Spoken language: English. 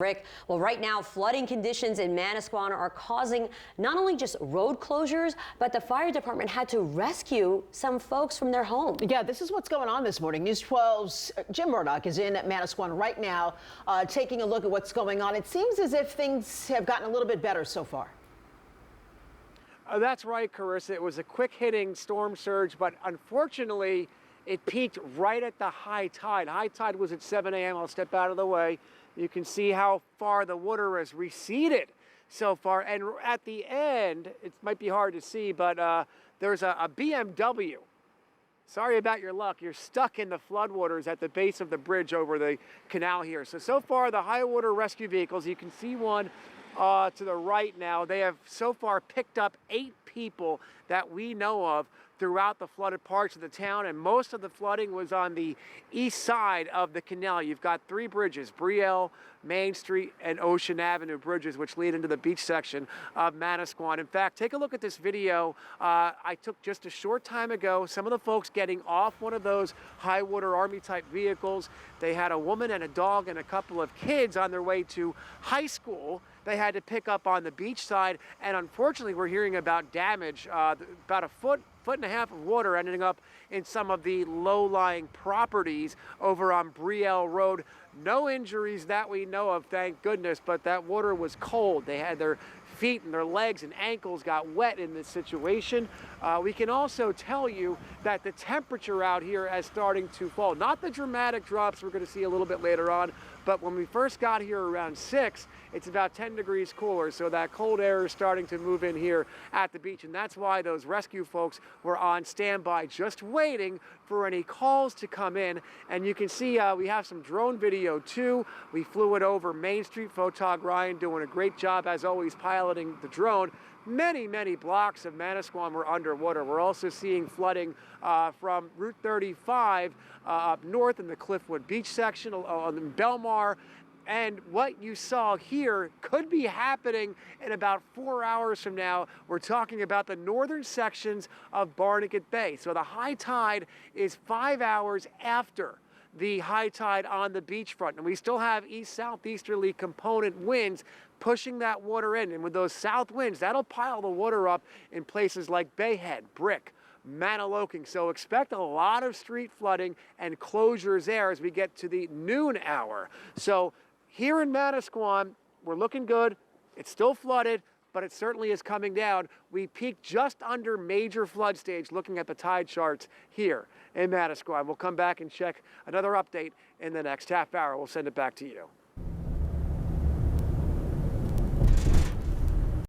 Rick, well, right now, flooding conditions in Manasquan are causing not only just road closures, but the fire department had to rescue some folks from their home. Yeah, this is what's going on this morning. News 12's Jim Murdoch is in Manasquan right now, taking a look at what's going on. It seems as if things have gotten a little bit better so far. That's right, Carissa. It was a quick-hitting storm surge, but unfortunately, it peaked right at the high tide. High tide was at 7 a.m. I'll step out of the way. You can see how far the water has receded so far. And at the end, it might be hard to see, but there's a BMW. Sorry about your luck. You're stuck in the floodwaters at the base of the bridge over the canal here. So far, the high water rescue vehicles, you can see one to the right now. They have so far picked up 8 people that we know of throughout the flooded parts of the town, and most of the flooding was on the east side of the canal. You've got 3 bridges, Brielle, Main Street, and Ocean Avenue bridges, which lead into the beach section of Manasquan. In fact, take a look at this video I took just a short time ago. Some of the folks getting off one of those high water army type vehicles. They had a woman and a dog and a couple of kids on their way to high school. They had to pick up on the beach side, and unfortunately we're hearing about damage, about a foot and a half of water ending up in some of the low-lying properties over on Brielle Road. No injuries that we know of, thank goodness, but that water was cold. They had their feet and their legs and ankles got wet in this situation. We can also tell you that the temperature out here is starting to fall. Not the dramatic drops we're going to see a little bit later on, but when we first got here around 6, it's about 10 degrees cooler, so that cold air is starting to move in here at the beach, and that's why those rescue folks were on standby, just waiting for any calls to come in. And you can see we have some drone video too. We flew it over Main Street. Photog Ryan doing a great job, as always, piloting the drone. Many blocks of Manasquan were underwater. We're also seeing flooding from Route 35 up north in the Cliffwood Beach section on Belmar. And what you saw here could be happening in about 4 hours from now. We're talking about the northern sections of Barnegat Bay. So the high tide is 5 hours after the high tide on the beachfront. And we still have east-southeasterly component winds pushing that water in. And with those south winds, that'll pile the water up in places like Bayhead, Brick, Manaloking. So expect a lot of street flooding and closures there as we get to the noon hour. So here in Manasquan, we're looking good. It's still flooded, but it certainly is coming down. We peaked just under major flood stage looking at the tide charts here in Manasquan. We'll come back and check another update in the next half hour. We'll send it back to you.